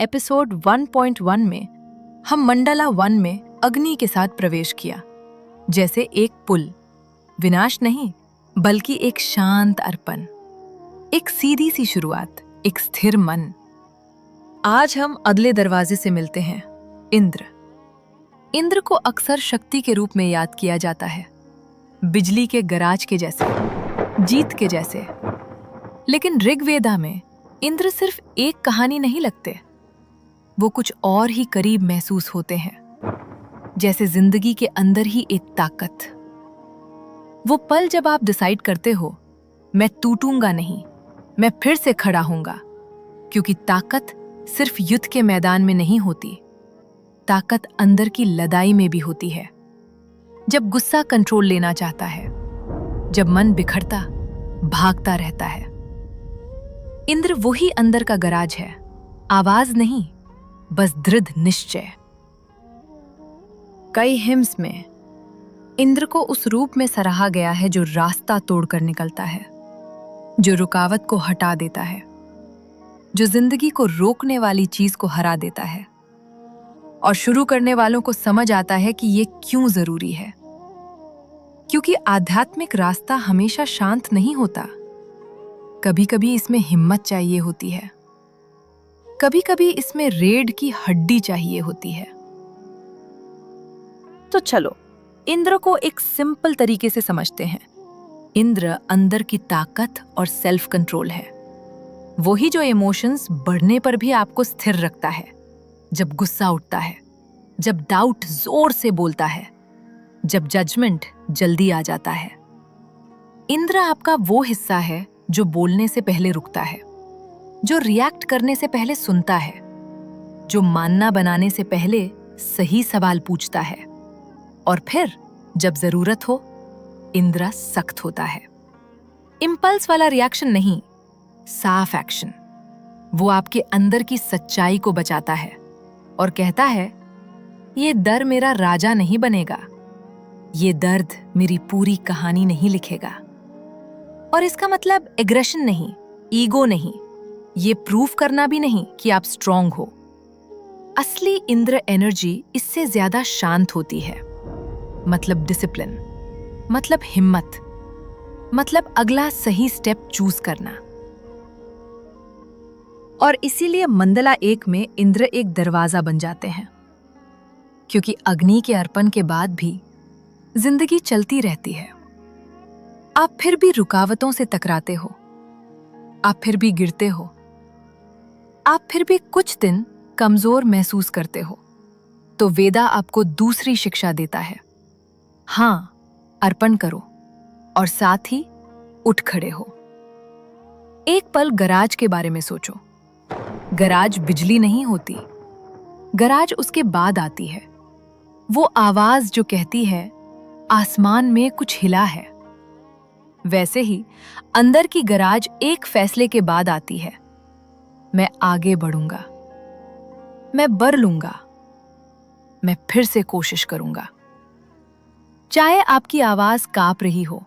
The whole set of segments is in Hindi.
एपिसोड 1.1 में हम मंडला 1 में अग्नि के साथ प्रवेश किया, जैसे एक पुल, विनाश नहीं बल्कि एक शांत अर्पण, एक सीधी सी शुरुआत, एक स्थिर मन। आज हम अगले दरवाजे से मिलते हैं, इंद्र। इंद्र को अक्सर शक्ति के रूप में याद किया जाता है, बिजली के गराज के जैसे, जीत के जैसे। लेकिन ऋग्वेदा में इंद्र सिर्फ एक कहानी नहीं लगते, वो कुछ और ही करीब महसूस होते हैं, जैसे जिंदगी के अंदर ही एक ताकत। वो पल जब आप डिसाइड करते हो, मैं टूटूंगा नहीं, मैं फिर से खड़ा होऊंगा, क्योंकि ताकत सिर्फ युद्ध के मैदान में नहीं होती, ताकत अंदर की लड़ाई में भी होती है। जब गुस्सा कंट्रोल लेना चाहता है, जब मन बिखरता, भागता रहता है। इंद्र वही अंदर का गराज है, आवाज नहीं, बस दृढ़ निश्चय। कई हिम्स में इंद्र को उस रूप में सराहा गया है जो रास्ता तोड़कर निकलता है, जो रुकावट को हटा देता है, जो जिंदगी को रोकने वाली चीज को हरा देता है। और शुरू करने वालों को समझ आता है कि ये क्यों जरूरी है, क्योंकि आध्यात्मिक रास्ता हमेशा शांत नहीं होता। कभी कभी इसमें हिम्मत चाहिए होती है, कभी कभी इसमें रेड की हड्डी चाहिए होती है। तो चलो इंद्र को एक सिंपल तरीके से समझते हैं। इंद्र अंदर की ताकत और सेल्फ कंट्रोल है, वही जो इमोशंस बढ़ने पर भी आपको स्थिर रखता है। जब गुस्सा उठता है, जब डाउट जोर से बोलता है, जब जजमेंट जल्दी आ जाता है। इंद्र आपका वो हिस्सा है जो बोलने से पहले रुकता है, जो रिएक्ट करने से पहले सुनता है, जो मानना बनाने से पहले सही सवाल पूछता है। और फिर जब जरूरत हो, इंद्र सख्त होता है। इंपल्स वाला रिएक्शन नहीं, साफ एक्शन। वो आपके अंदर की सच्चाई को बचाता है और कहता है, ये डर मेरा राजा नहीं बनेगा, ये दर्द मेरी पूरी कहानी नहीं लिखेगा। और इसका मतलब एग्रेशन नहीं, ईगो नहीं, ये प्रूफ करना भी नहीं कि आप स्ट्रांग हो। असली इंद्र एनर्जी इससे ज्यादा शांत होती है। मतलब डिसिप्लिन, मतलब हिम्मत, मतलब अगला सही स्टेप चूज करना। और इसीलिए मंडला 1 में इंद्र एक दरवाजा बन जाते हैं, क्योंकि अग्नि के अर्पण के बाद भी जिंदगी चलती रहती है। आप फिर भी रुकावटों से टकराते हो, आप फिर भी गिरते हो, आप फिर भी कुछ दिन कमजोर महसूस करते हो। तो वेदा आपको दूसरी शिक्षा देता है। हाँ, अर्पण करो और साथ ही उठ खड़े हो। एक पल गराज के बारे में सोचो। गराज बिजली नहीं होती, गराज उसके बाद आती है। वो आवाज जो कहती है, आसमान में कुछ हिला है। वैसे ही अंदर की गराज एक फैसले के बाद आती है, मैं आगे बढ़ूंगा, मैं बर लूंगा, मैं फिर से कोशिश करूंगा। चाहे आपकी आवाज कांप रही हो,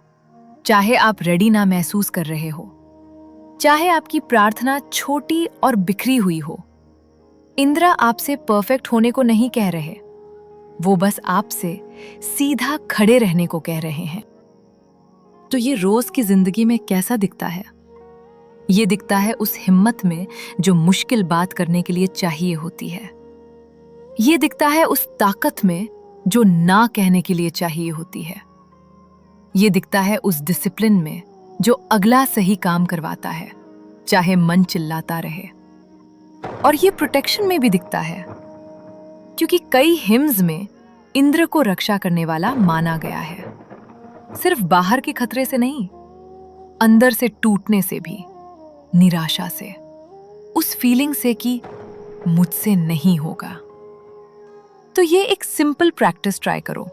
चाहे आप रेडी ना महसूस कर रहे हो, चाहे आपकी प्रार्थना छोटी और बिखरी हुई हो, इंद्र आपसे परफेक्ट होने को नहीं कह रहे, वो बस आपसे सीधा खड़े रहने को कह रहे हैं। तो ये रोज की जिंदगी में कैसा दिखता है? ये दिखता है उस हिम्मत में जो मुश्किल बात करने के लिए चाहिए होती है। ये दिखता है उस ताकत में जो ना कहने के लिए चाहिए होती है। ये दिखता है उस डिसिप्लिन में जो अगला सही काम करवाता है, चाहे मन चिल्लाता रहे। और ये प्रोटेक्शन में भी दिखता है, क्योंकि कई हिम्स में इंद्र को रक्षा करने वाला माना गया है। सिर्फ बाहर के खतरे से नहीं, अंदर से टूटने से भी, निराशा से, उस फीलिंग से कि मुझसे नहीं होगा। तो ये एक सिंपल प्रैक्टिस ट्राई करो,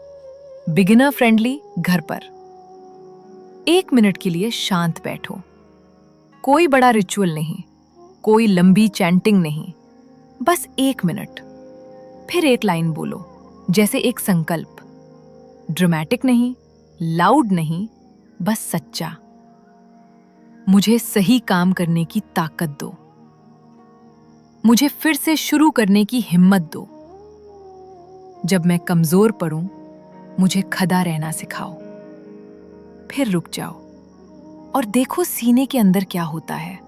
बिगिनर फ्रेंडली, घर पर। 1 मिनट के लिए शांत बैठो। कोई बड़ा रिचुअल नहीं, कोई लंबी चैंटिंग नहीं, बस 1 मिनट। फिर एक लाइन बोलो, जैसे एक संकल्प। ड्रामेटिक नहीं, लाउड नहीं, बस सच्चा। मुझे सही काम करने की ताकत दो। मुझे फिर से शुरू करने की हिम्मत दो। जब मैं कमजोर पड़ूं, मुझे खड़ा रहना सिखाओ। फिर रुक जाओ और देखो सीने के अंदर क्या होता है,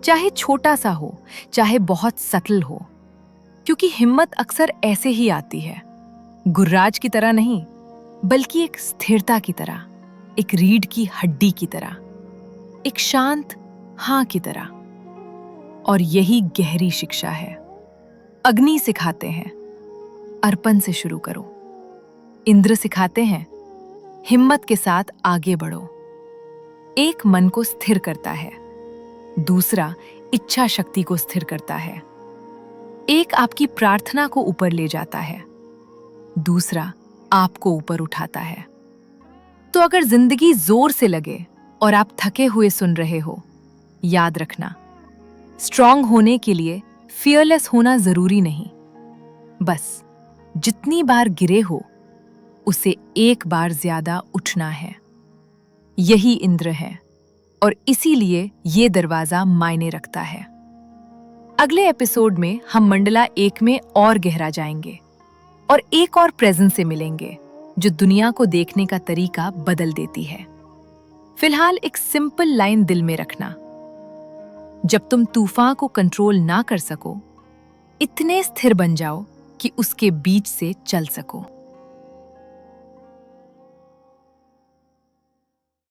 चाहे छोटा सा हो, चाहे बहुत सटल हो, क्योंकि हिम्मत अक्सर ऐसे ही आती है, गुर्राज की तरह नहीं, बल्कि एक स्थिरता की तरह, एक रीढ़ की हड्डी की तरह, एक शांत हाँ की तरह। और यही गहरी शिक्षा है। अग्नि सिखाते हैं, अर्पण से शुरू करो। इंद्र सिखाते हैं, हिम्मत के साथ आगे बढ़ो। एक मन को स्थिर करता है, दूसरा इच्छा शक्ति को स्थिर करता है। एक आपकी प्रार्थना को ऊपर ले जाता है, दूसरा आपको ऊपर उठाता है। तो अगर जिंदगी जोर से लगे और आप थके हुए सुन रहे हो, याद रखना, स्ट्रांग होने के लिए फियरलेस होना जरूरी नहीं। बस जितनी बार गिरे हो, उसे एक बार ज्यादा उठना है। यही इंद्र है और इसीलिए ये दरवाजा मायने रखता है। अगले एपिसोड में हम मंडला 1 में और गहरा जाएंगे और एक और प्रेजेंस से मिलेंगे जो दुनिया को देखने का तरीका बदल देती है। फिलहाल एक सिंपल लाइन दिल में रखना, जब तुम तूफान को कंट्रोल ना कर सको, इतने स्थिर बन जाओ कि उसके बीच से चल सको।